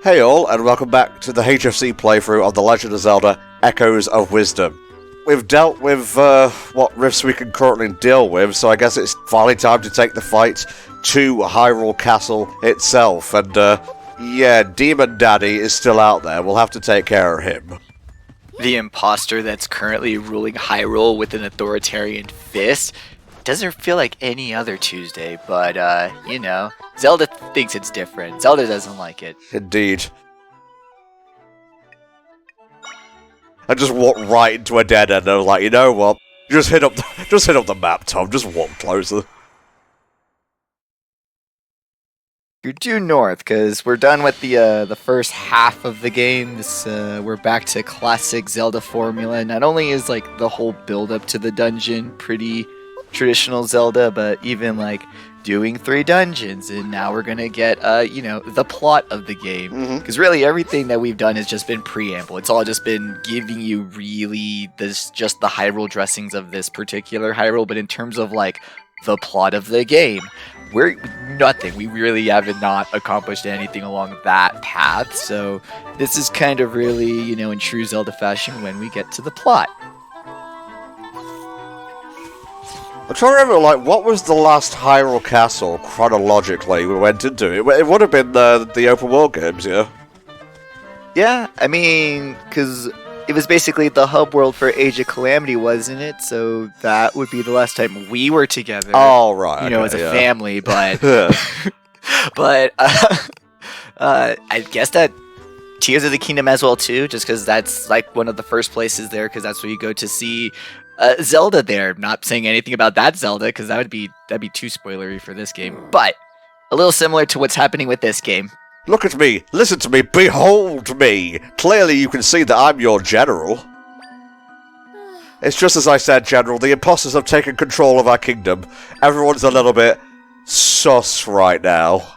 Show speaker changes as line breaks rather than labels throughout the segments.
Hey all, and welcome back to the HFC playthrough of The Legend of Zelda Echoes of Wisdom. We've dealt with what rifts we can currently deal with, so I guess it's finally time to take the fight to Hyrule Castle itself. And yeah, Demon Daddy is still out there. We'll have to take care of him.
The imposter that's currently ruling Hyrule with an authoritarian fist doesn't feel like any other Tuesday, but you know, Zelda thinks it's different. Zelda doesn't like it.
Indeed. I just walked right into a dead end and I was like, you know what? Just hit up the map, Tom. Just walk closer.
You're due north, because we're done with the first half of the game. We're back to classic Zelda formula. Not only is like the whole build up to the dungeon pretty traditional Zelda, but even like doing 3 dungeons, and now we're gonna get you know, the plot of the game, because really everything that we've done has just been preamble. It's all just been giving you really just the Hyrule dressings of this particular Hyrule, but in terms of like the plot of the game, we're nothing. We really have not accomplished anything along that path, so this is kind of really, you know, in true Zelda fashion when we get to the plot.
I'm trying to remember, like, what was the last Hyrule Castle, chronologically, we went into? It would have been the open world games, yeah?
Yeah, I mean, because it was basically the hub world for Age of Calamity, wasn't it? So that would be the last time we were together.
Oh, right.
You know, as a family, but... but, I guess that Tears of the Kingdom as well, too, just because that's, like, one of the first places there, because that's where you go to see... Zelda there. Not saying anything about that Zelda, because that'd be too spoilery for this game. But a little similar to what's happening with this game.
Look at me, listen to me, behold me! Clearly you can see that I'm your general. It's just as I said, General, the imposters have taken control of our kingdom. Everyone's a little bit sus right now.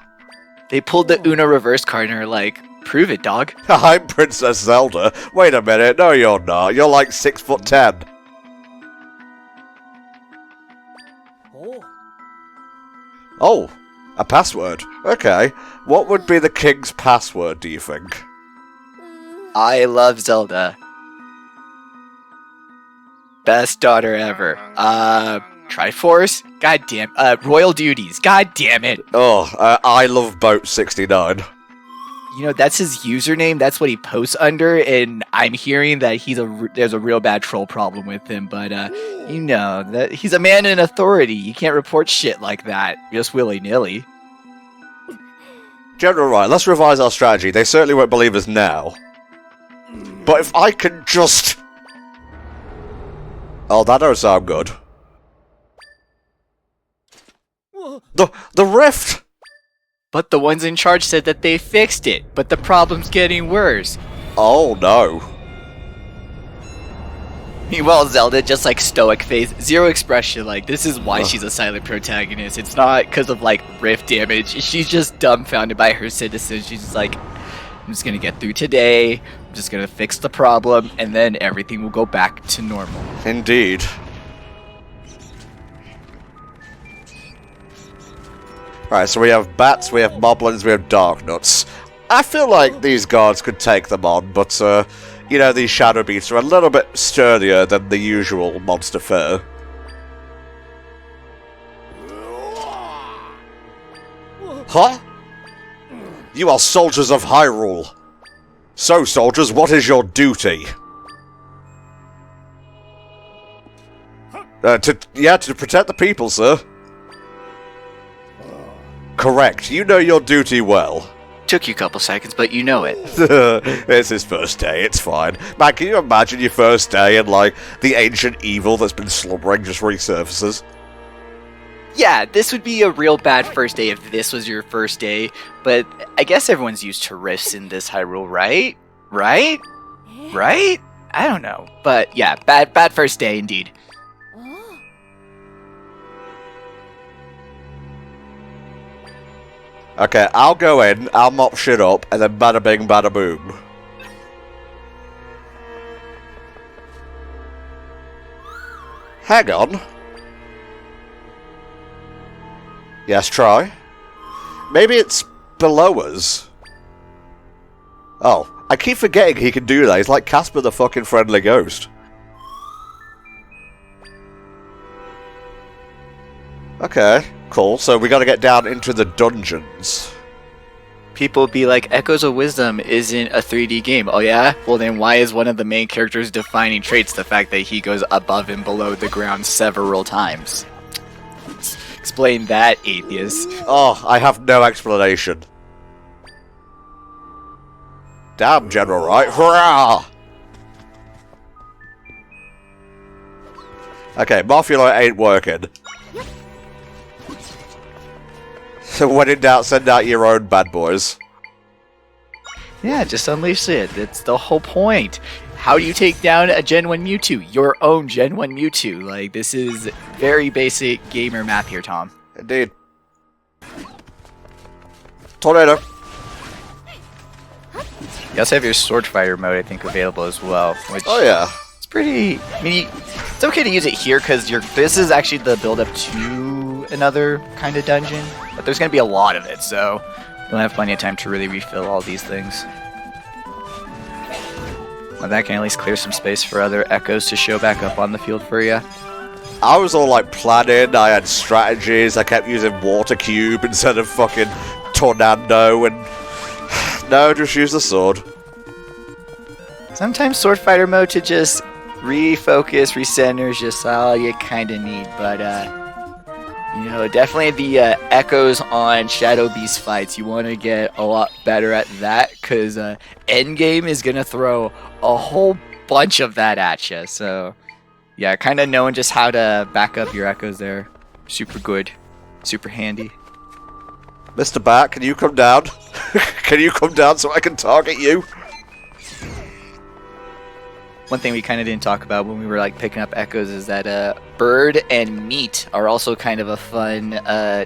They pulled the Uno reverse card and are like, prove it, dog.
I'm Princess Zelda. Wait a minute, no you're not. You're like 6'10". Oh, a password. Okay. What would be the king's password, do you think?
I love Zelda. Best daughter ever. Triforce? God damn. Royal Duties. God damn it.
Oh, I love Boat 69.
You know, that's his username. That's what he posts under, and I'm hearing that there's a real bad troll problem with him. But you know, that he's a man in authority. You can't report shit like that just willy nilly.
General, right? Let's revise our strategy. They certainly won't believe us now. But if I can just... Oh, that don't sound good. The rift.
But the ones in charge said that they fixed it, but the problem's getting worse.
Oh no.
Meanwhile, Zelda, just like stoic face, zero expression, like this is why she's a silent protagonist. It's not because of like rift damage, she's just dumbfounded by her citizens. She's just like, I'm just gonna get through today, I'm just gonna fix the problem, and then everything will go back to normal.
Indeed. Right, so we have bats, we have moblins, we have dark nuts. I feel like these guards could take them on, but, you know, these shadow beasts are a little bit sturdier than the usual monster fare. Huh? You are soldiers of Hyrule. So, soldiers, what is your duty? To protect the people, sir. Correct. You know your duty well.
Took you a couple seconds, but you know it.
It's his first day, it's fine. Man, can you imagine your first day and, like, the ancient evil that's been slumbering just resurfaces?
Yeah, this would be a real bad first day if this was your first day, but I guess everyone's used to rifts in this Hyrule, right? Right? Right? I don't know. But yeah, bad first day indeed.
Okay, I'll go in, I'll mop shit up, and then bada bing, bada boom. Hang on. Yes, try. Maybe it's below us. Oh, I keep forgetting he can do that. He's like Casper the fucking Friendly Ghost. Okay, cool. So we gotta get down into the dungeons.
People be like, Echoes of Wisdom isn't a 3D game. Oh yeah? Well then why is one of the main characters' defining traits the fact that he goes above and below the ground several times? Explain that, atheist.
Oh, I have no explanation. Damn, General Wright. Hurrah! Okay, Morphula ain't working. So when in doubt, send out your own bad boys.
Yeah, just unleash it. That's the whole point. How do you take down a Gen 1 Mewtwo? Your own Gen 1 Mewtwo. Like, this is very basic gamer math here, Tom.
Indeed. Tornado.
You also have your Sword Fighter mode, I think, available as well. Which
Oh yeah.
it's pretty... I mean, it's okay to use it here because this is actually the build-up to another kind of dungeon. But there's going to be a lot of it, so you'll have plenty of time to really refill all these things. Well, that can at least clear some space for other echoes to show back up on the field for you.
I was all like planning, I had strategies, I kept using Water Cube instead of fucking Tornado, and no, just use the sword.
Sometimes Sword Fighter mode to just refocus, recenter is just all you kind of need, but you know, definitely the echoes on Shadow Beast fights, you want to get a lot better at that, because Endgame is going to throw a whole bunch of that at you, so yeah, kind of knowing just how to back up your echoes there, super good, super handy.
Mr. Bat, can you come down? Can you come down so I can target you?
One thing we kind of didn't talk about when we were like picking up echoes is that bird and meat are also kind of a fun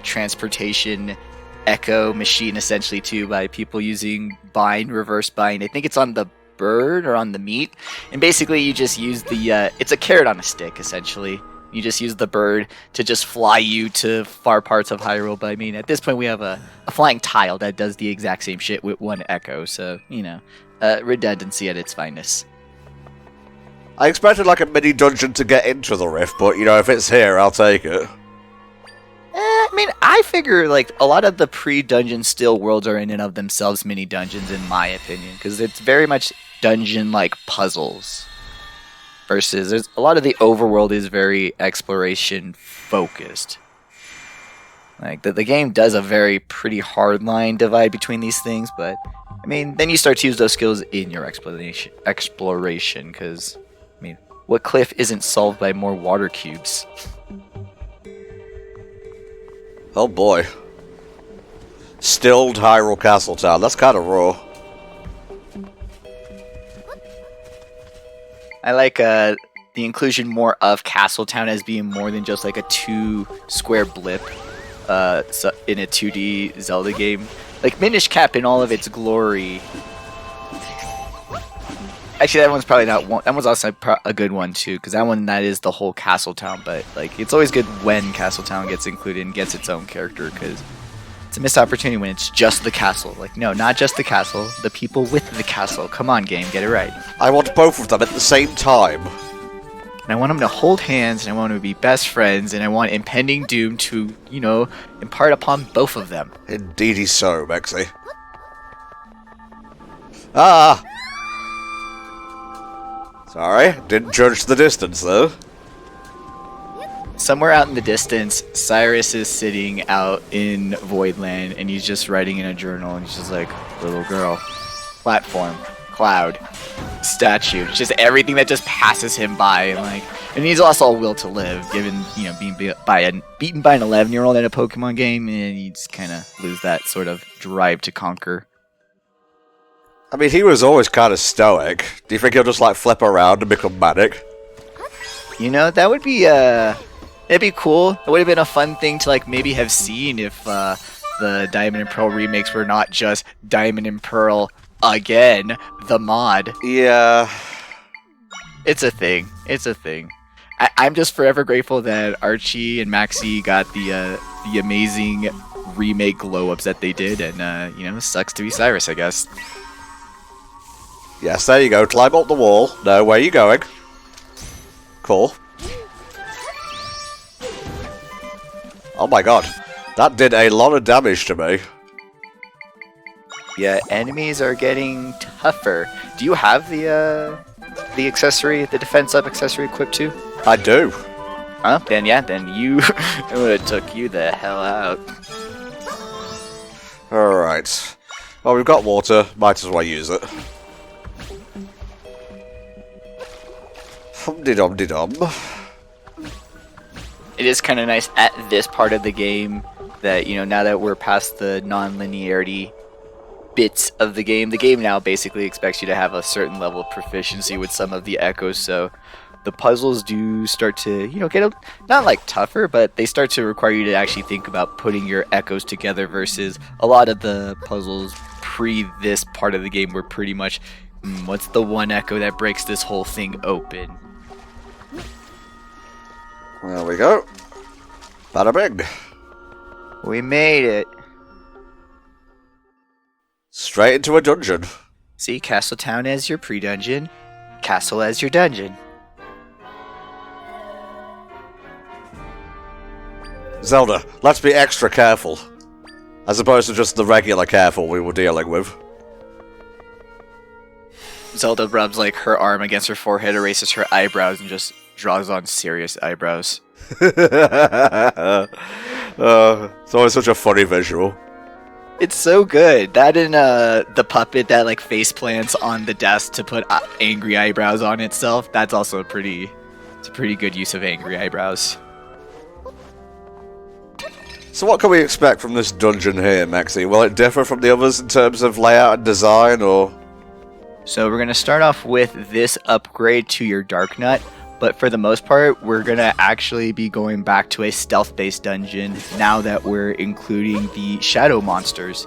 transportation echo machine essentially too, by people using bind, reverse bind. I think it's on the bird or on the meat, and basically you just use the it's a carrot on a stick essentially. You just use the bird to just fly you to far parts of Hyrule. But I mean, at this point we have a flying tile that does the exact same shit with one echo, so you know, redundancy at its finest.
I expected like a mini dungeon to get into the rift, but you know, if it's here, I'll take it.
I mean, I figure like a lot of the pre-dungeon still worlds are in and of themselves mini dungeons, in my opinion, because it's very much dungeon-like puzzles. Versus, there's a lot of the overworld is very exploration focused. Like the game does a very pretty hard line divide between these things, but I mean, then you start to use those skills in your exploration, because I mean, what cliff isn't solved by more water cubes?
Oh boy. Stilled Hyrule Castle Town. That's kind of raw.
I like the inclusion more of Castletown as being more than just like a 2-square blip in a 2D Zelda game. Like Minish Cap in all of its glory. Actually, that one's probably not one. That one's also a good one too, because that is the whole Castletown. But like, it's always good when Castletown gets included and gets its own character, because it's a missed opportunity when it's just the castle. Like, no, not just the castle, the people with the castle. Come on, game, get it right.
I want both of them at the same time.
And I want them to hold hands, and I want them to be best friends, and I want impending doom to, you know, impart upon both of them.
Indeedy so, Mexi. Ah! Sorry, didn't judge the distance, though.
Somewhere out in the distance, Cyrus is sitting out in Voidland, and he's just writing in a journal, and he's just like, little girl, platform, cloud, statue, just everything that just passes him by, and he's lost all will to live, given, you know, being beaten by an 11-year-old in a Pokemon game, and you just kind of lose that sort of drive to conquer.
I mean, he was always kind of stoic. Do you think he'll just, like, flip around and become manic?
You know, that would be, it'd be cool. It would have been a fun thing to, like, maybe have seen if, the Diamond and Pearl remakes were not just Diamond and Pearl again, the mod.
Yeah.
It's a thing. It's a thing. I'm just forever grateful that Archie and Maxie got the amazing remake glow-ups that they did, and, you know, sucks to be Cyrus, I guess.
Yes, there you go. Climb up the wall. No, where are you going? Cool. Oh my god. That did a lot of damage to me.
Yeah, enemies are getting tougher. Do you have the accessory, the defense up accessory equipped too?
I do.
Huh? Then you it would have took you the hell out.
Alright. Well, we've got water. Might as well use it. Hum-de-dum-de-dum.
It is kind of nice at this part of the game that, you know, now that we're past the non-linearity bits of the game now basically expects you to have a certain level of proficiency with some of the echoes, so the puzzles do start to, you know, get not like tougher, but they start to require you to actually think about putting your echoes together versus a lot of the puzzles pre this part of the game were pretty much, what's the one echo that breaks this whole thing open?
There we go. Bada bing.
We made it.
Straight into a dungeon.
See, Castle Town as your pre-dungeon, Castle as your dungeon.
Zelda, let's be extra careful. As opposed to just the regular careful we were dealing with.
Zelda rubs like her arm against her forehead, erases her eyebrows, and just draws on serious eyebrows.
It's always such a funny visual.
It's so good. That and the puppet that like face plants on the desk to put angry eyebrows on itself. That's also it's a pretty good use of angry eyebrows.
So what can we expect from this dungeon here, Maxie? Will it differ from the others in terms of layout and design, or...?
So we're going to start off with this upgrade to your Dark Nut, but for the most part, we're going to actually be going back to a stealth-based dungeon now that we're including the shadow monsters.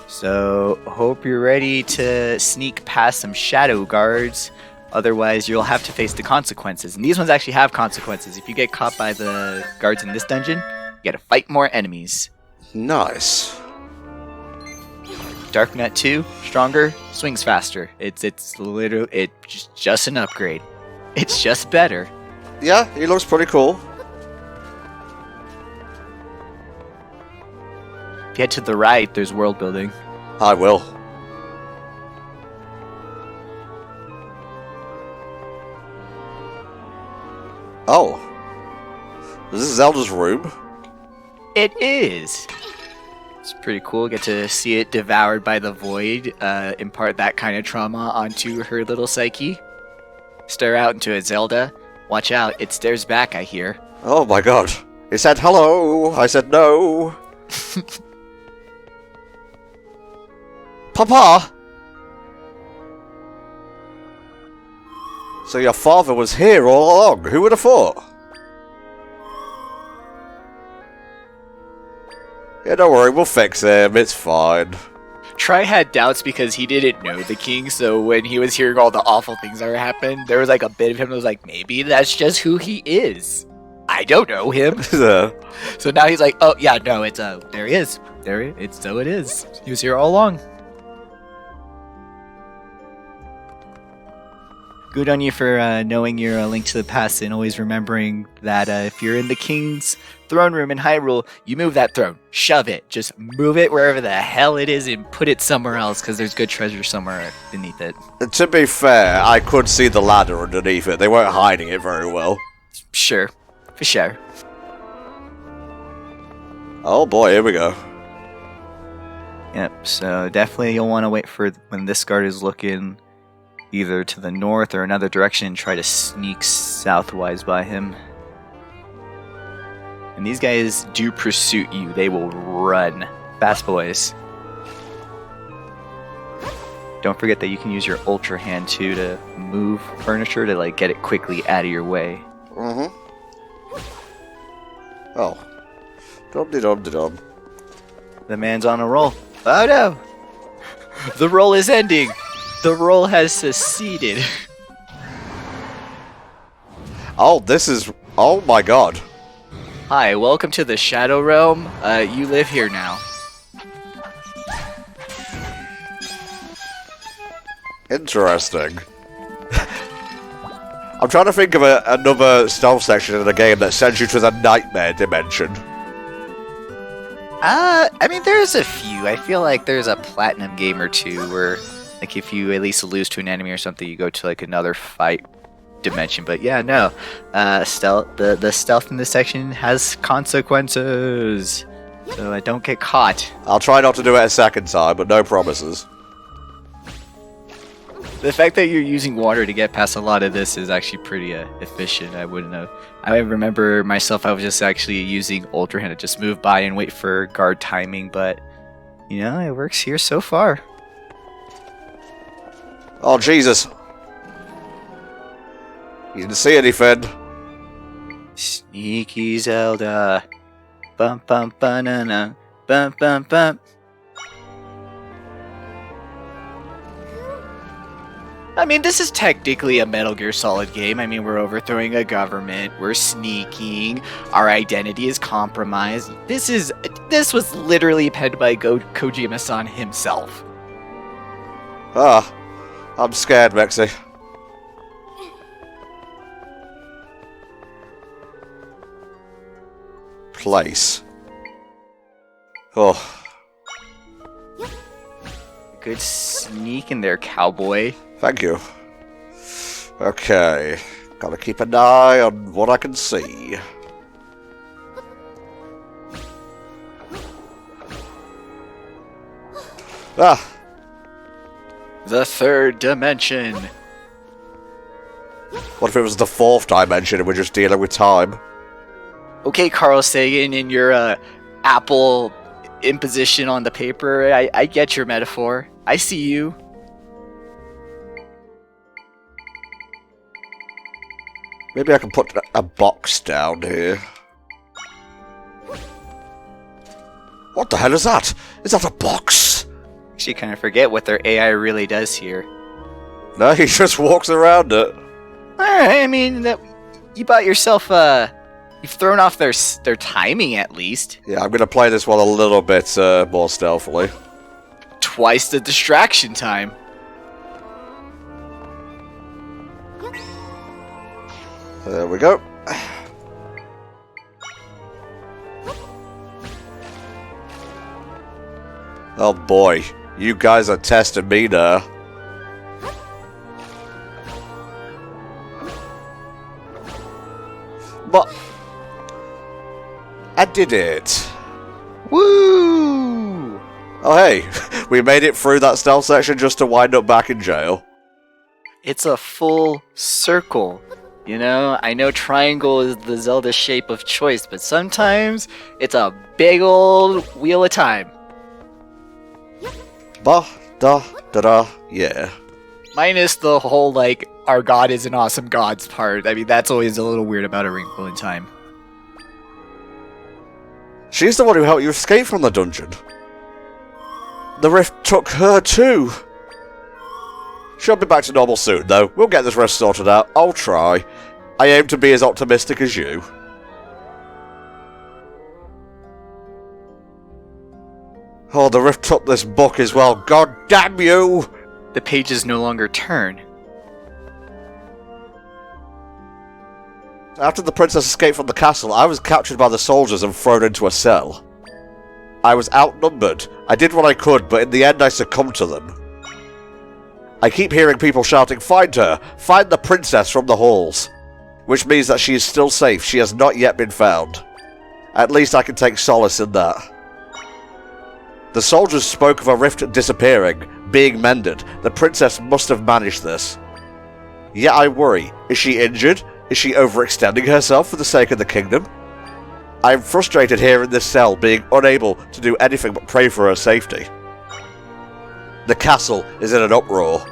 So hope you're ready to sneak past some shadow guards, otherwise you'll have to face the consequences. And these ones actually have consequences. If you get caught by the guards in this dungeon, you gotta fight more enemies.
Nice.
Dark Nut 2, stronger, swings faster. It's literally it's just an upgrade. It's just better.
Yeah, he looks pretty cool.
If you head to the right, there's world building.
I will. Oh. Is this Zelda's room?
It is. It's pretty cool. Get to see it devoured by the void, impart that kind of trauma onto her little psyche. Stare out into it, Zelda. Watch out, it stares back, I hear.
Oh my god. It said hello. I said no. Papa! So your father was here all along. Who would have thought? Yeah, don't worry, we'll fix him. It's fine.
Tri had doubts because he didn't know the king, so when he was hearing all the awful things that were happening, there was like a bit of him that was like, maybe that's just who he is. I don't know him. So now he's like, oh yeah, no, it's there he is. So it is. He was here all along. Good on you for knowing your Link to the Past and always remembering that if you're in the king's throne room in Hyrule, you move that throne. Shove it. Just move it wherever the hell it is and put it somewhere else because there's good treasure somewhere beneath it.
To be fair, I could see the ladder underneath it. They weren't hiding it very well.
Sure. For sure.
Oh boy, here we go.
Yep, so definitely you'll want to wait for when this guard is looking either to the north or another direction and try to sneak southwise by him. And these guys do pursue you. They will run. Fast boys. Don't forget that you can use your Ultra Hand too to move furniture to like get it quickly out of your way.
Mm-hmm. Oh. Dum-de-dum-de-dum.
The man's on a roll. Oh no! The roll is ending! The roll has succeeded.
Oh, this is... Oh my god.
Hi, welcome to the Shadow Realm. You live here now.
Interesting. I'm trying to think of another stealth section in the game that sends you to the nightmare dimension.
I mean, there's a few. I feel like there's a platinum game or two where, like, if you at least lose to an enemy or something, you go to, like, another fight dimension. But yeah, no. Stealth. The stealth in this section has consequences, so I don't get caught.
I'll try not to do it a second time, but no promises.
The fact that you're using water to get past a lot of this is actually pretty efficient. I wouldn't have. I remember myself, I was just actually using Ultra Hand to just move by and wait for guard timing, but, you know, it works here so far.
Oh, Jesus. You didn't see anything.
Sneaky Zelda. Bum bum banana. Bum bum bum. I mean, this is technically a Metal Gear Solid game. I mean, we're overthrowing a government, we're sneaking, our identity is compromised. This was literally penned by Kojima-san himself.
Ah, I'm scared, Mexi. Place. Oh.
Good sneak in there, cowboy.
Thank you. Okay. Gotta keep an eye on what I can see. Ah!
The third dimension.
What if it was the fourth dimension and we're just dealing with time?
Okay, Carl Sagan, in your Apple imposition on the paper, I get your metaphor. I see you.
Maybe I can put a box down here. What the hell is that? Is that a box?
Actually, kind of forget what their AI really does here.
No, he just walks around it.
Alright, I mean, you bought yourself, you've thrown off their timing at least.
Yeah, I'm gonna play this one a little bit more stealthily.
Twice the distraction time.
There we go. Oh boy, you guys are testing me now. But I did it.
Woo!
Oh hey, we made it through that stealth section just to wind up back in jail.
It's a full circle. You know, I know triangle is the Zelda shape of choice, but sometimes it's a big old wheel of time.
Ba da da da, yeah.
Minus the whole, like, our god is an awesome god's part. I mean, that's always a little weird about A Wrinkle in Time.
She's the one who helped you escape from the dungeon. The rift took her too. She'll be back to normal soon, though. We'll get this rift sorted out. I'll try. I aim to be as optimistic as you. Oh, the rift took this book as well. God damn you!
The pages no longer turn.
After the princess escaped from the castle, I was captured by the soldiers and thrown into a cell. I was outnumbered. I did what I could, but in the end I succumbed to them. I keep hearing people shouting, "Find her! Find the princess from the halls!" Which means that she is still safe. She has not yet been found. At least I can take solace in that. The soldiers spoke of a rift disappearing, being mended. The princess must have managed this. Yet I worry. Is she injured? Is she overextending herself for the sake of the kingdom? I am frustrated here in this cell, being unable to do anything but pray for her safety. The castle is in an uproar.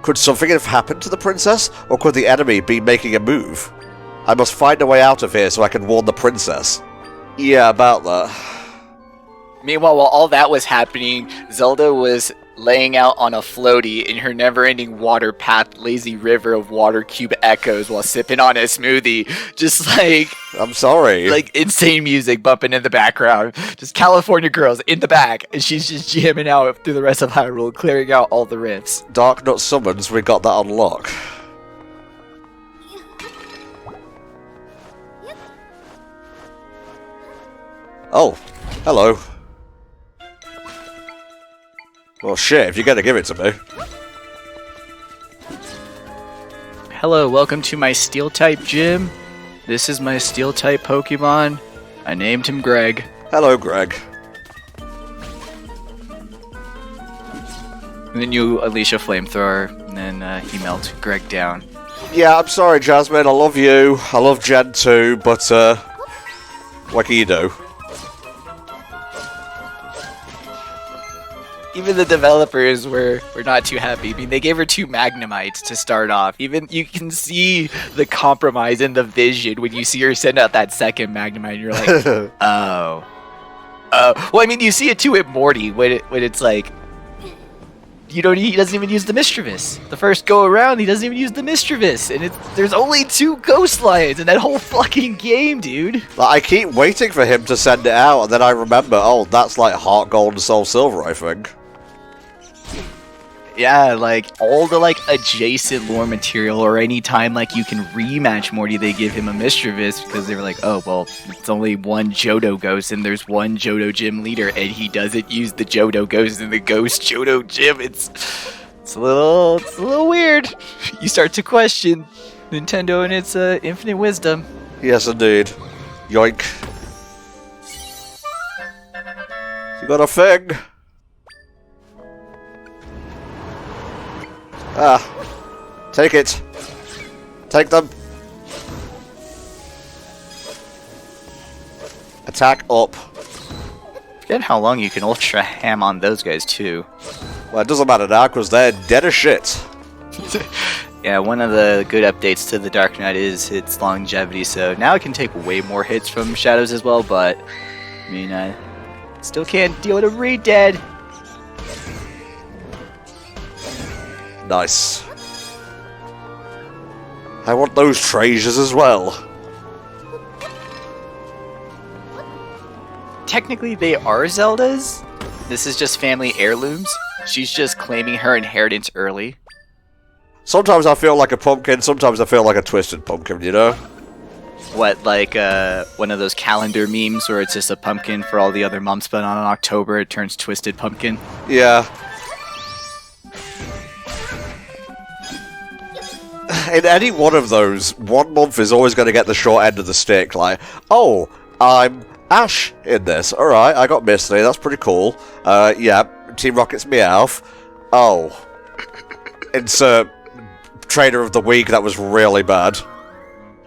Could something have happened to the princess, or could the enemy be making a move? I must find a way out of here so I can warn the princess. Yeah, about that.
Meanwhile, while all that was happening, Zelda was laying out on a floaty in her never-ending water path, lazy river of water cube echoes while sipping on a smoothie. Just like...
I'm sorry.
Like insane music bumping in the background. Just California girls in the back. And she's just jamming out through the rest of Hyrule, clearing out all the riffs.
Dark Nut Summons, we got that on lock. Oh, hello. Well, shit, if you're gonna give it to me.
Hello, welcome to my Steel-type gym. This is my Steel-type Pokemon. I named him Greg.
Hello, Greg.
And then you unleash a flamethrower, and then he melts Greg down.
Yeah, I'm sorry, Jasmine, I love you. I love Jen too, but, what can you do?
Even the developers were not too happy. I mean, they gave her 2 Magnemites to start off. Even you can see the compromise in the vision when you see her send out that second Magnemite, and you're like, oh. Well, I mean, you see it too at Morty when it's like, he doesn't even use the Mischievous. The first go around, he doesn't even use the Mischievous, and there's only 2 Ghost Lions in that whole fucking game, dude.
Like, I keep waiting for him to send it out, and then I remember, oh, that's like Heart Gold and Soul Silver, I think.
Yeah, like, all the, like, adjacent lore material, or any time, like, you can rematch Morty, they give him a Mischievous, because they were like, oh, well, it's only one Johto Ghost, and there's one Johto Gym leader, and he doesn't use the Johto Ghost in the Ghost Johto Gym. It's a little weird. You start to question Nintendo and its infinite wisdom.
Yes, indeed. Yoink. You got a thing? Ah. Take it. Take them. Attack up.
Forget how long you can ultra ham on those guys too.
Well, it doesn't matter now, because they're dead as shit.
Yeah, one of the good updates to the Dark Knight is its longevity, so now it can take way more hits from shadows as well, but I mean, I still can't deal with a re-dead.
Nice. I want those treasures as well.
Technically, they are Zelda's. This is just family heirlooms. She's just claiming her inheritance early.
Sometimes I feel like a pumpkin, sometimes I feel like a twisted pumpkin, you know?
What, like one of those calendar memes where it's just a pumpkin for all the other months, but on October it turns twisted pumpkin?
Yeah. In any one of those, 1 month is always going to get the short end of the stick. Like, oh, I'm Ash in this. Alright, I got Misty, that's pretty cool. Yeah, Team Rocket's Meowth. Oh. Insert Trainer of the Week, that was really bad.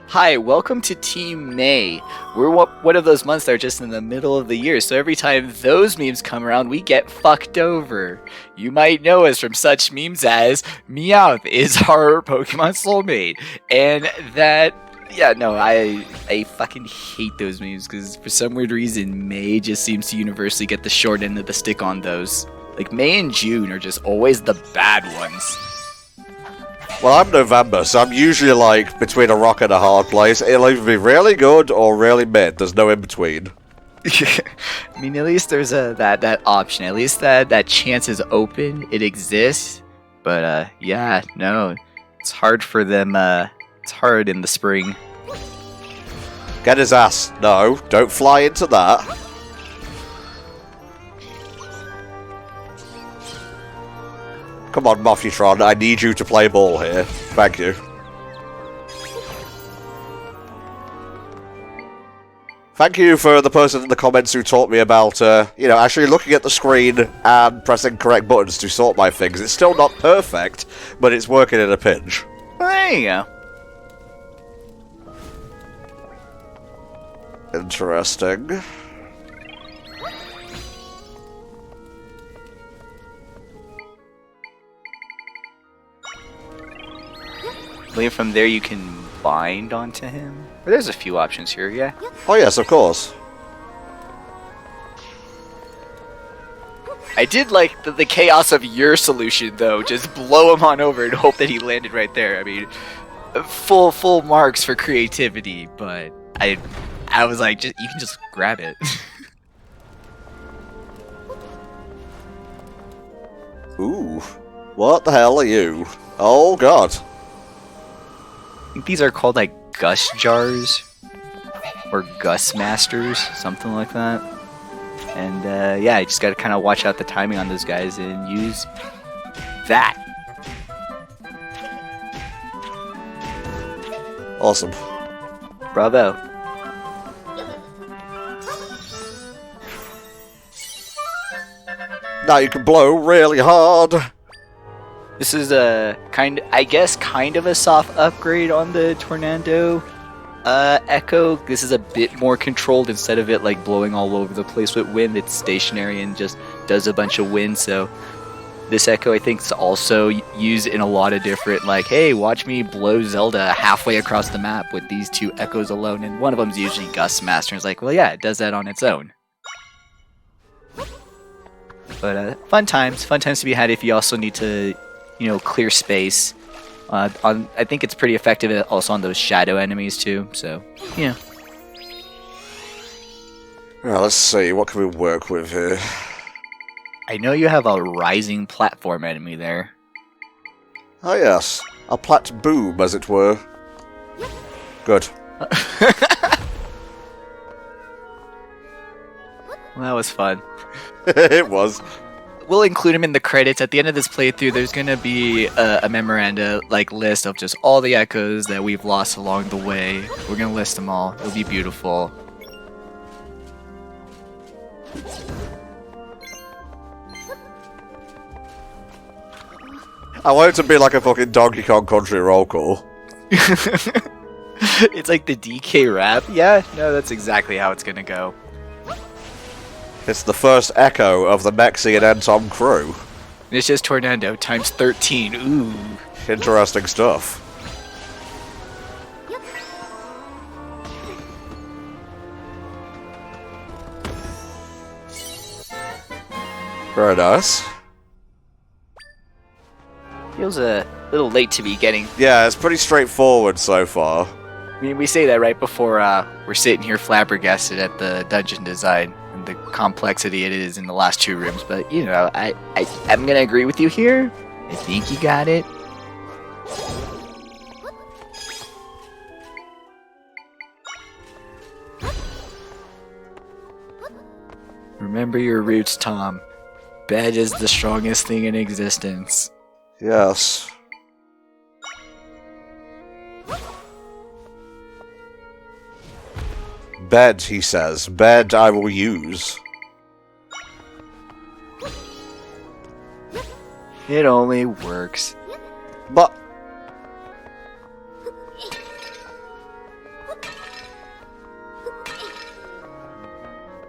Hi, welcome to Team May. We're one of those months that are just in the middle of the year, so every time those memes come around, we get fucked over. You might know us from such memes as Meowth is our Pokemon soulmate, and that... Yeah, no, I fucking hate those memes, because for some weird reason, May just seems to universally get the short end of the stick on those. Like, May and June are just always the bad ones.
Well, I'm November, so I'm usually, like, between a rock and a hard place. It'll either be really good or really mid. There's no in-between.
I mean, at least there's that option. At least that chance is open. It exists. But, yeah, no. It's hard for them, it's hard in the spring.
Get his ass. No, don't fly into that. Come on, Mothutron, I need you to play ball here. Thank you. Thank you for the person in the comments who taught me about, you know, actually looking at the screen and pressing correct buttons to sort my things. It's still not perfect, but it's working in a pinch.
There you go.
Interesting.
I believe from there you can bind onto him. There's a few options here, yeah.
Oh yes, of course.
I I did like the chaos of your solution, though. Just blow him on over and hope that he landed right there. I mean, full marks for creativity, but I was like, you can just grab it.
Ooh, what the hell are you? Oh god.
I think these are called like Gus Jars or Gus Masters, something like that. And yeah, I just got to kind of watch out the timing on those guys and use that.
Awesome.
Bravo.
Now you can blow really hard.
This is a kind of a soft upgrade on the Tornado Echo. This is a bit more controlled. Instead of it like blowing all over the place with wind, it's stationary and just does a bunch of wind. So this Echo, I think, is also used in a lot of different, like, hey, watch me blow Zelda halfway across the map with these two Echoes alone. And one of them's usually Gus Master. It's like, well, yeah, it does that on its own. But fun times to be had if you also need to, clear space. I think it's pretty effective also on those shadow enemies too. So yeah.
Well, let's see, what can we work with here?
I know you have a rising platform enemy there.
Oh yes, a plat boom, as it were. Good.
Well, that was fun.
It was.
We'll include him in the credits. At the end of this playthrough, there's going to be a memoranda list of just all the Echoes that we've lost along the way. We're going to list them all. It'll be beautiful.
I want it to be like a fucking Donkey Kong Country roll call.
It's like the DK rap. Yeah, no, that's exactly how it's going to go.
It's the first Echo of the Mexi and Entom crew.
It's just Tornado times 13. Ooh.
Interesting stuff. Very nice.
Feels a little late to be getting.
Yeah, it's pretty straightforward so far.
I mean, we say that right before we're sitting here flabbergasted at the dungeon design and the complexity it is in the last two rooms. But, I'm going to agree with you here. I think you got it. Remember your roots, Tom. Bed is the strongest thing in existence.
Yes. Bed, he says. Bed I will use.
It only works.
But...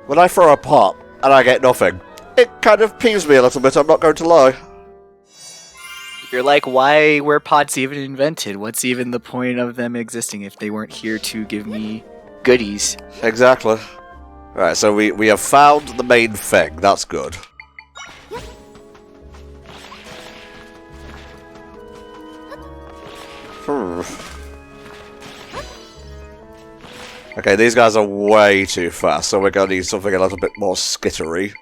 when I throw a pot and I get nothing, it kind of peeves me a little bit, I'm not going to lie.
You're like, why were pots even invented? What's even the point of them existing if they weren't here to give me goodies?
Exactly. Right, so we have found the main thing. That's good. Okay, these guys are way too fast, so we're gonna need something a little bit more skittery.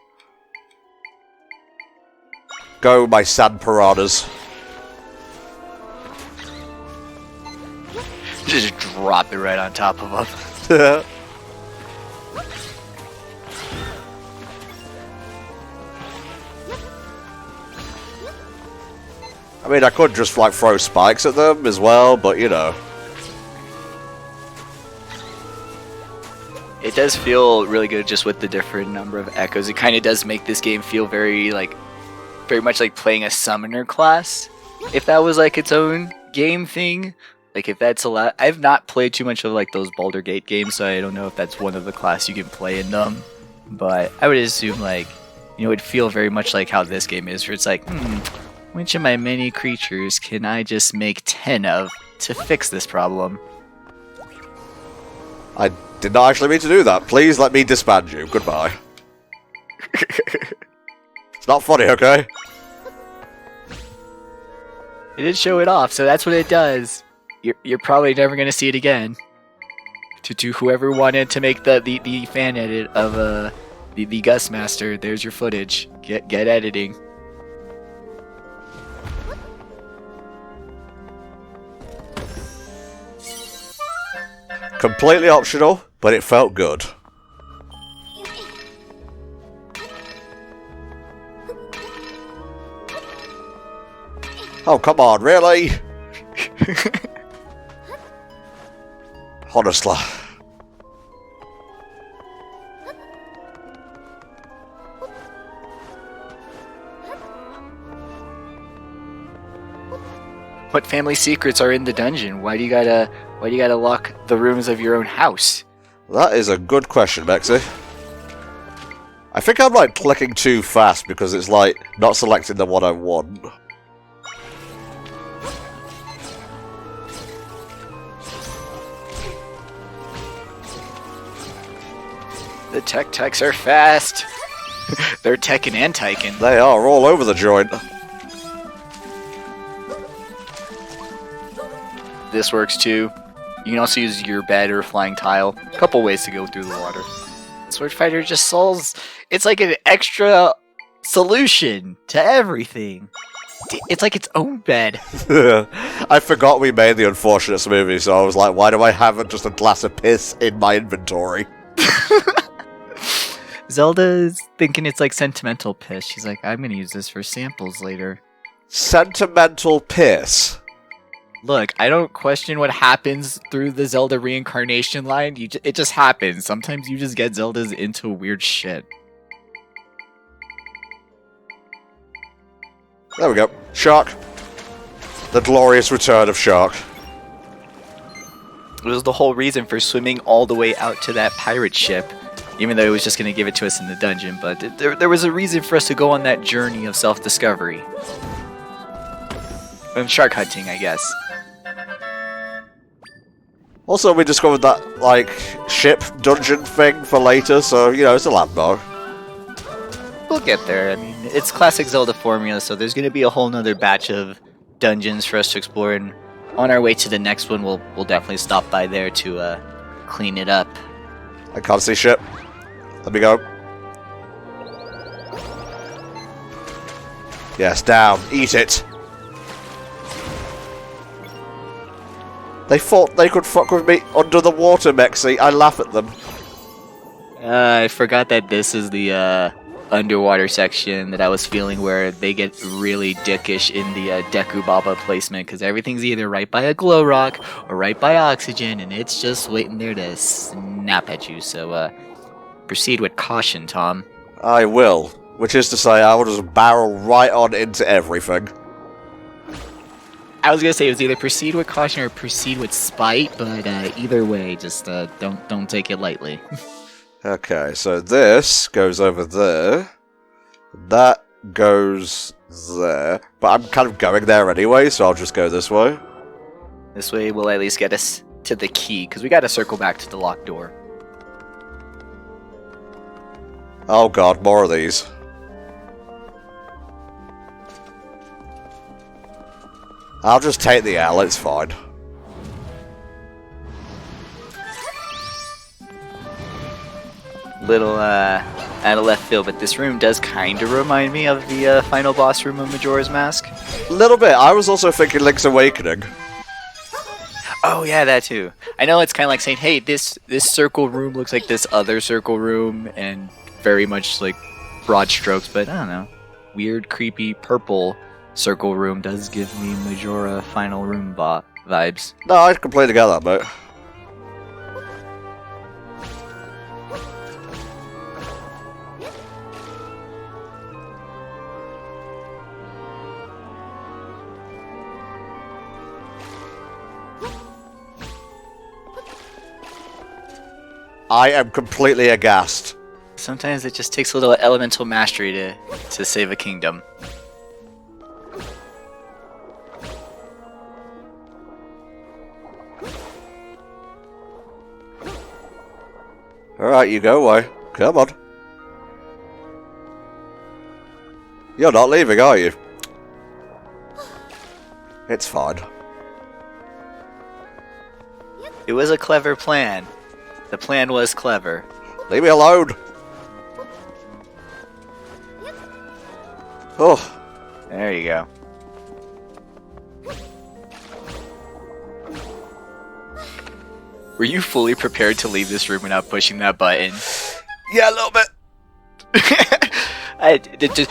Go, my sand piranhas.
Just drop it right on top of them.
I mean, I could just like throw spikes at them as well, but you know.
It does feel really good just with the different number of echoes. It kind of does make this game feel very much like playing a summoner class. If that was like its own game thing, like if that's allowed. I've not played too much of like those Baldur's Gate games, so I don't know if that's one of the class you can play in them. But I would assume it'd feel very much like how this game is, where it's like, which of my many creatures can I just make 10 of to fix this problem?
I did not actually mean to do that. Please let me disband you. Goodbye. It's not funny, okay?
It did show it off, so that's what it does. You're probably never gonna see it again. To whoever wanted to make the fan edit of the Gus Master, there's your footage. Get editing.
Completely optional, but it felt good. Oh, come on, really? Honestly.
What family secrets are in the dungeon? Why do you gotta lock the rooms of your own house?
That is a good question, Bexy. I think I'm like clicking too fast because it's like not selecting the one I want.
The techs are fast. They're teching and tyking.
They are all over the joint.
This works too. You can also use your bed or flying tile. A couple ways to go through the water. Sword Fighter just solves... It's like an extra solution to everything. It's like its own bed.
I forgot we made the Unfortunate Smoothie, so I was like, why do I have just a glass of piss in my inventory?
Zelda is thinking it's like sentimental piss. She's like, I'm gonna use this for samples later.
Sentimental piss?
Look, I don't question what happens through the Zelda reincarnation line. It just happens. Sometimes you just get Zeldas into weird shit.
There we go. Shark. The glorious return of Shark.
It was the whole reason for swimming all the way out to that pirate ship. Even though it was just going to give it to us in the dungeon. But there was a reason for us to go on that journey of self-discovery. And shark hunting, I guess.
Also, we discovered that, like, ship dungeon thing for later, so, you know, it's a landmark.
We'll get there. I mean, it's classic Zelda formula, so there's going to be a whole nother batch of dungeons for us to explore, and on our way to the next one, we'll definitely stop by there to clean it up.
I can't see shit. Let me go. Yes, down. Eat it. They thought they could fuck with me under the water, Mexi. I laugh at them.
I forgot that this is the underwater section that I was feeling where they get really dickish in the Deku Baba placement because everything's either right by a glow rock or right by oxygen and it's just waiting there to snap at you. So proceed with caution, Tom.
I will. Which is to say, I will just barrel right on into everything.
I was gonna say it was either proceed with caution or proceed with spite, but either way, just don't take it lightly.
Okay, so this goes over there. That goes there. But I'm kind of going there anyway, so I'll just go this way.
This way will at least get us to the key, because we gotta circle back to the locked door.
Oh god, more of these. I'll just take the L, it's fine.
Little out of left field, but this room does kind of remind me of the final boss room of Majora's Mask.
A little bit. I was also thinking Link's Awakening.
Oh yeah, that too. I know it's kind of like saying, hey, this circle room looks like this other circle room, and very much like broad strokes, but I don't know. Weird, creepy, purple circle room does give me Majora final room vibes.
No, I completely get that, mate. I am completely aghast.
Sometimes it just takes a little elemental mastery to save a kingdom.
Alright, you go away. Come on. You're not leaving, are you? It's fine.
It was a clever plan. The plan was clever.
Leave me alone! Oh.
There you go. Were you fully prepared to leave this room without pushing that button?
Yeah, a little bit.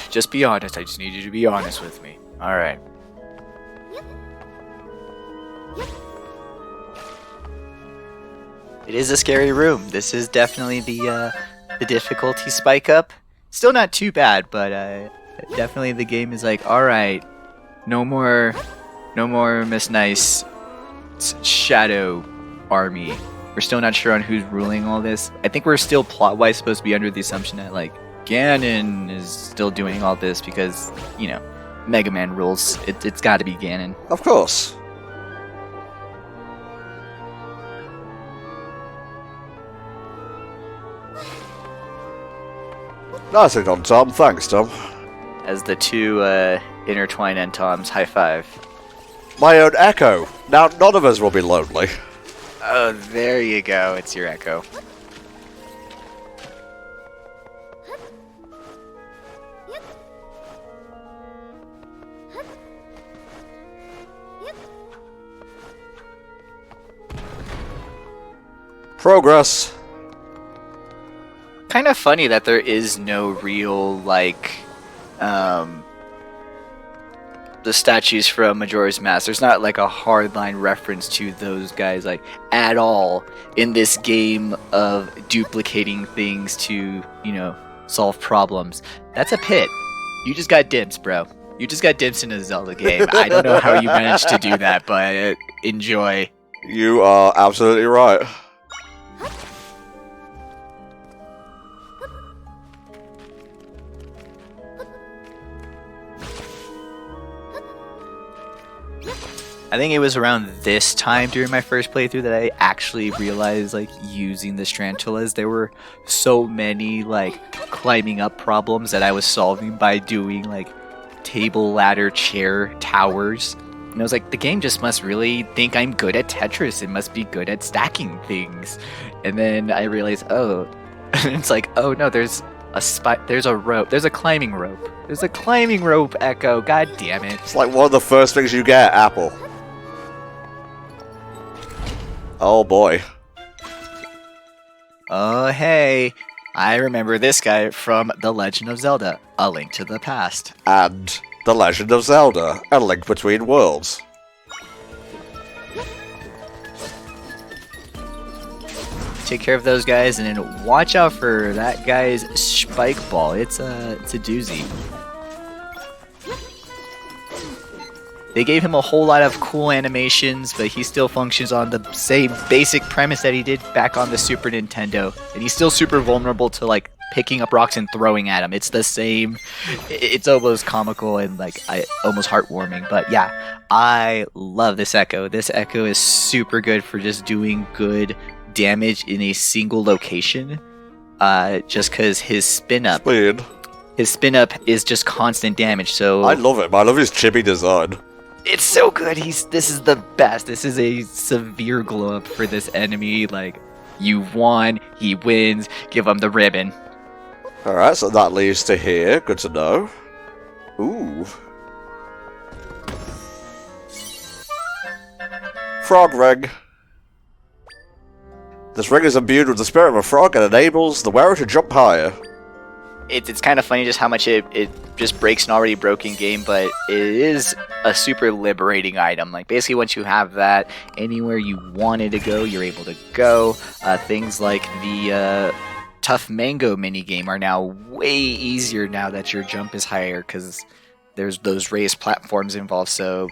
Just be honest. I just need you to be honest with me. Alright. It is a scary room. This is definitely the difficulty spike up. Still not too bad, but definitely the game is like, alright, no more Miss Nice Shadow Army. We're still not sure on who's ruling all this. I think we're still plot-wise supposed to be under the assumption that, like, Ganon is still doing all this because, you know, Mega Man rules. It's gotta be Ganon.
Of course. Nicely done, Tom. Thanks, Tom.
As the two intertwine and Toms high five.
My own Echo. Now, none of us will be lonely.
Oh, there you go. It's your Echo.
Progress.
Kind of funny that there is no real, like, the statues from Majora's Mask. There's not, like, a hardline reference to those guys, like, at all in this game of duplicating things to, you know, solve problems. That's a pit. You just got dimped, bro. You just got dimped in a Zelda game. I don't know how you managed to do that, but enjoy.
You are absolutely right.
I think it was around this time during my first playthrough that I actually realized, like, using the Tarantulas, there were so many, like, climbing up problems that I was solving by doing, like, table, ladder, chair, towers. And I was like, the game just must really think I'm good at Tetris. It must be good at stacking things. And then I realized, oh, it's like, oh no, there's a rope. There's a climbing rope. There's a climbing rope, Echo. God damn it.
It's like one of the first things you get, Apple. Oh boy.
Oh hey, I remember this guy from The Legend of Zelda, A Link to the Past.
And The Legend of Zelda, A Link Between Worlds.
Take care of those guys and then watch out for that guy's spike ball. It's a doozy. They gave him a whole lot of cool animations, but he still functions on the same basic premise that he did back on the Super Nintendo. And he's still super vulnerable to, like, picking up rocks and throwing at them. It's the same. It's almost comical and, like, almost heartwarming. But yeah, I love this Echo. This Echo is super good for just doing good damage in a single location. Just because his spin up.
Weird.
His spin up is just constant damage. So
I love it. I love his chibi design.
It's so good. This is the best. This is a severe glow up for this enemy. Like, you won, he wins, give him the ribbon.
Alright, so that leads to here. Good to know. Ooh. Frog ring. This ring is imbued with the spirit of a frog and enables the wearer to jump higher.
It's kind of funny just how much it just breaks an already broken game, but it is a super liberating item. Like, basically once you have that, anywhere you wanted to go, you're able to go. Things like the Tough Mango minigame are now way easier now that your jump is higher, because there's those raised platforms involved. So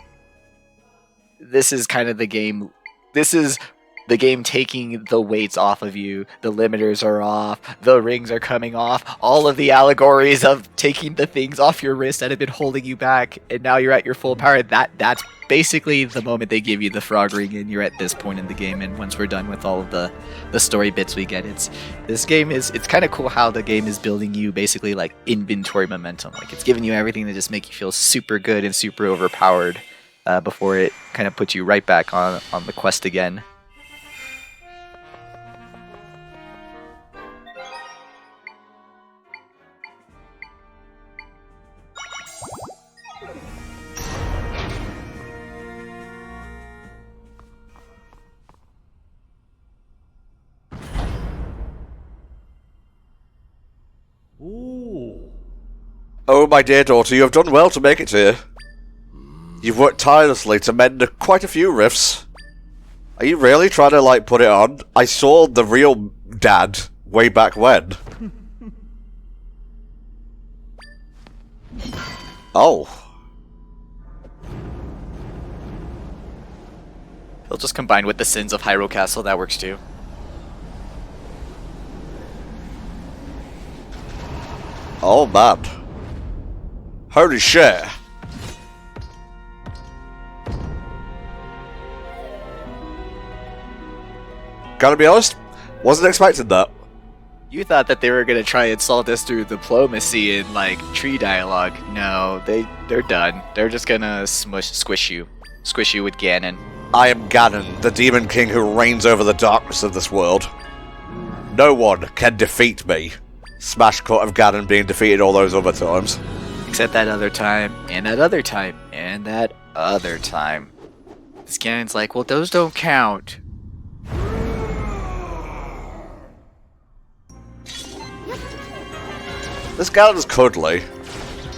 this is kind of the game. This is the game taking the weights off of you. The limiters are off. The rings are coming off. All of the allegories of taking the things off your wrist that have been holding you back, and now you're at your full power. That's basically the moment they give you the frog ring and you're at this point in the game, and once we're done with all of the story bits we get, it's kind of cool how the game is building you basically like inventory momentum. Like it's giving you everything to just make you feel super good and super overpowered before it kind of puts you right back on the quest again.
Oh, my dear daughter, you have done well to make it here. You've worked tirelessly to mend quite a few rifts. Are you really trying to, like, put it on? I saw the real dad way back when. Oh.
They'll just combine with the sins of Hyrule Castle, that works too.
Oh, man. Holy shit. Gotta be honest, wasn't expecting that.
You thought that they were gonna try and solve this through diplomacy and like tree dialogue. No, they're done. They're just gonna squish you with Ganon.
I am Ganon, the Demon King who reigns over the darkness of this world. No one can defeat me. Smash cut of Ganon being defeated all those other times.
Except that other time, and that other time, and that other time. This Ganon's like, well, those don't count.
This Ganon's cuddly.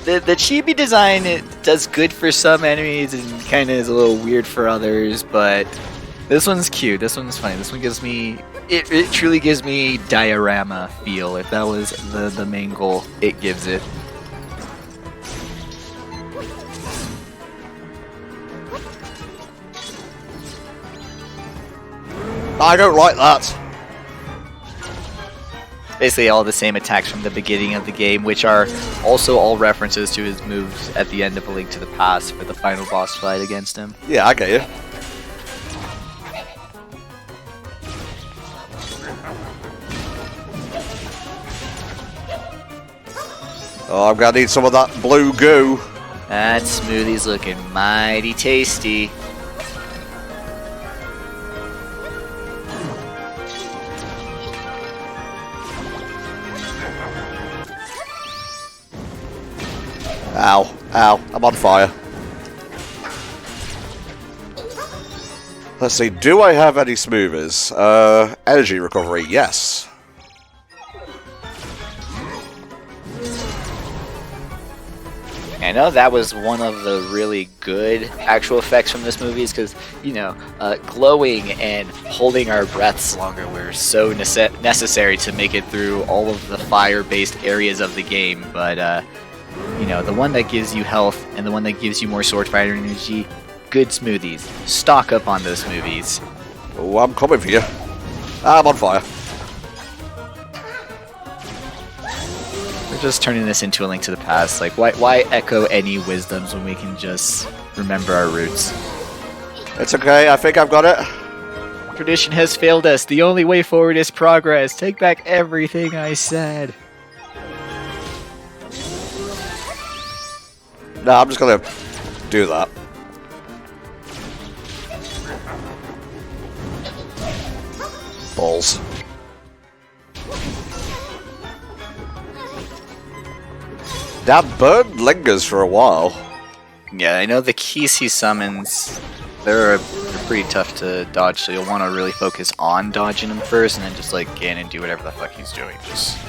The chibi design, it does good for some enemies and kind of is a little weird for others, but this one's cute, this one's funny, this one gives me... It truly gives me diorama feel. If that was the main goal, it gives it.
I don't like that.
Basically all the same attacks from the beginning of the game, which are also all references to his moves at the end of A Link to the Past for the final boss fight against him.
Yeah, I get you. Oh, I'm gonna need some of that blue goo.
That smoothie's looking mighty tasty.
Ow, ow, I'm on fire. Let's see, do I have any smoothies? Energy recovery, yes.
I know that was one of the really good actual effects from this movie, is because, you know, glowing and holding our breaths longer were so necessary to make it through all of the fire-based areas of the game, but, you know, the one that gives you health and the one that gives you more sword fighter energy, good smoothies. Stock up on those movies.
Oh, I'm coming for you. I'm on fire.
We're just turning this into A Link to the Past. Like, why echo any wisdoms when we can just remember our roots?
It's okay, I think I've got it.
Tradition has failed us. The only way forward is progress. Take back everything I said.
No, I'm just gonna do that. Balls. That bird lingers for a while.
Yeah, I know the keys he summons, they're pretty tough to dodge, so you'll want to really focus on dodging them first, and then just like Ganon do whatever the fuck he's doing. Just...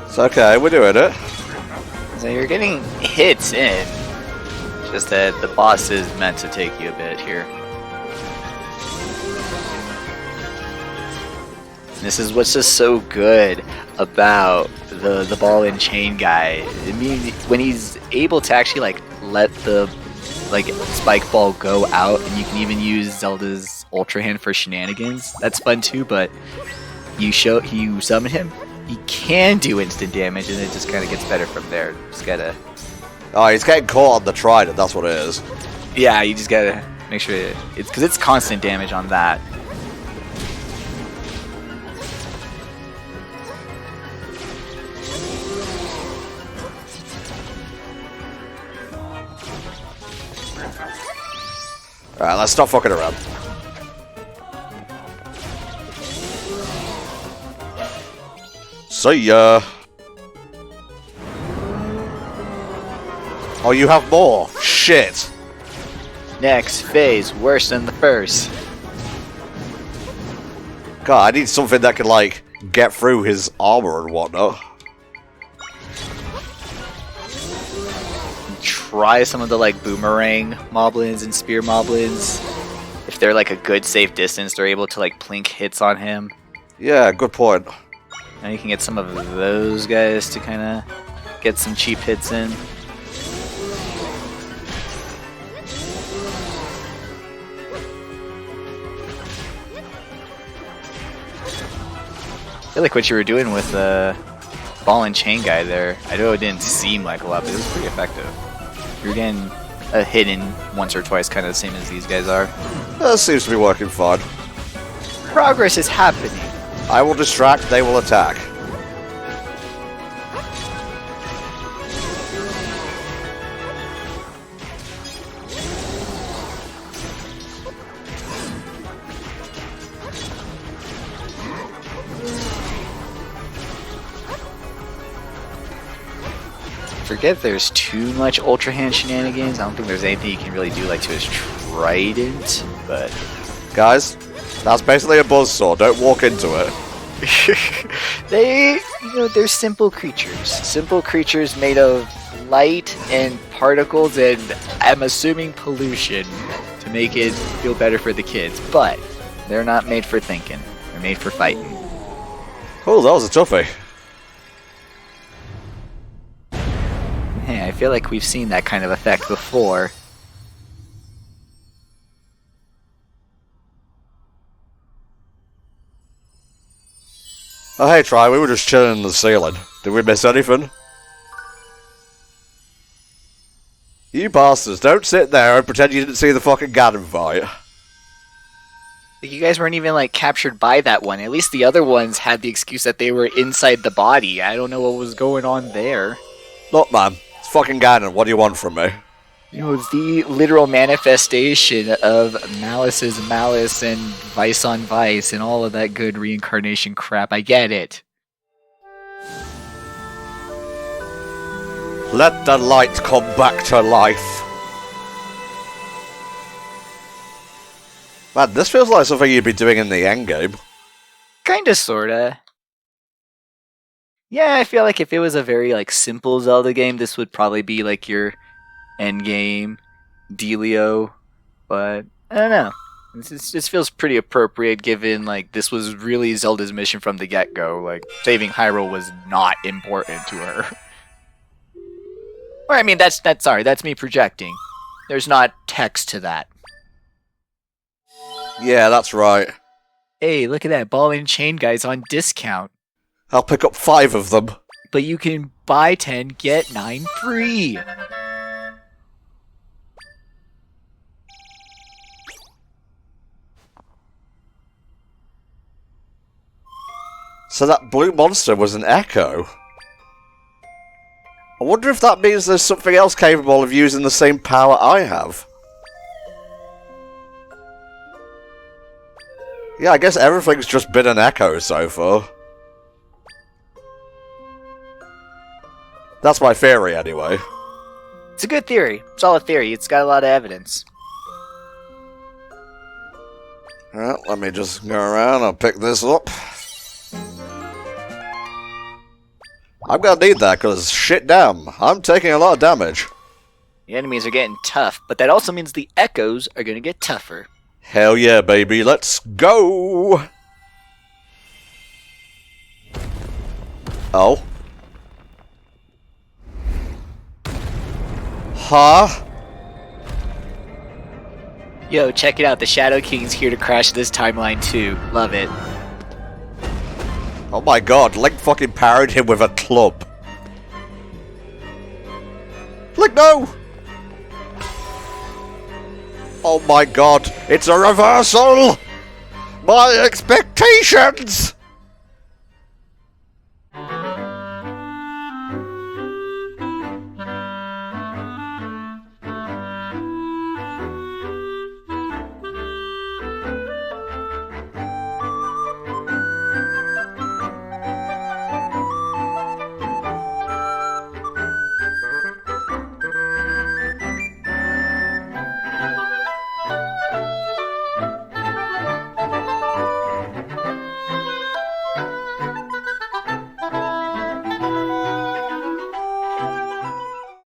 It's okay, we're doing it.
So you're getting hits in, just that the boss is meant to take you a bit here. This is what's just so good about the ball and chain guy. I mean, when he's able to actually like let the like spike ball go out, and you can even use Zelda's Ultra Hand for shenanigans. That's fun too. But you summon him, he can do instant damage, and it just kind of gets better from there. Just gotta.
Oh, he's getting caught on the trident. That's what it is.
Yeah, you just gotta make sure it's because it's constant damage on that.
Alright, let's stop fucking around. See ya. Oh, you have more? Shit.
Next phase, worse than the first.
God, I need something that can, like, get through his armor and whatnot.
Try some of the like boomerang moblins and spear moblins. If they're like a good safe distance, they're able to like plink hits on him.
Yeah, good point.
Now you can get some of those guys to kind of get some cheap hits in. I feel like what you were doing with the ball and chain guy there, I know it didn't seem like a lot, but it was pretty effective. You're getting a hit in once or twice, kind of the same as these guys are.
That seems to be working fine.
Progress is happening.
I will distract, they will attack.
Forget there's too much Ultra Hand shenanigans. I don't think there's anything you can really do like to his trident, but
Guys, that's basically a buzzsaw, don't walk into it.
they're simple creatures. Simple creatures made of light and particles and I'm assuming pollution to make it feel better for the kids, but they're not made for thinking. They're made for fighting.
Oh, that was a toughie.
Hey, I feel like we've seen that kind of effect before.
Oh, hey, Try, we were just chilling in the ceiling. Did we miss anything? You bastards, don't sit there and pretend you didn't see the fucking Ganon fight.
You guys weren't even like captured by that one. At least the other ones had the excuse that they were inside the body. I don't know what was going on there.
Look, man, it's fucking Ganon. What do you want from me?
You know, it's the literal manifestation of Malice's malice and vice on vice and all of that good reincarnation crap. I get it.
Let the light come back to life. Man, this feels like something you'd be doing in the endgame.
Kinda, sorta. Yeah, I feel like if it was a very like simple Zelda game, this would probably be like your endgame dealio. But I don't know. This feels pretty appropriate given like this was really Zelda's mission from the get-go. Like saving Hyrule was not important to her. Or I mean, that's me projecting. There's not text to that.
Yeah, that's right.
Hey, look at that. Ball and chain guy's on discount.
I'll pick up 5 of them.
But you can buy 10, get 9 free.
So that blue monster was an echo. I wonder if that means there's something else capable of using the same power I have. Yeah, I guess everything's just been an echo so far. That's my theory, anyway.
It's a good theory. Solid theory. It's got a lot of evidence.
Well, let me just go around and pick this up. I'm gonna need that, because shit damn, I'm taking a lot of damage.
The enemies are getting tough, but that also means the echoes are gonna get tougher.
Hell yeah, baby, let's go! Oh? Huh?
Yo, check it out. The Shadow King's here to crash this timeline too. Love it.
Oh my god, Link fucking parried him with a club. Link, no! Oh my god, it's a reversal! My expectations!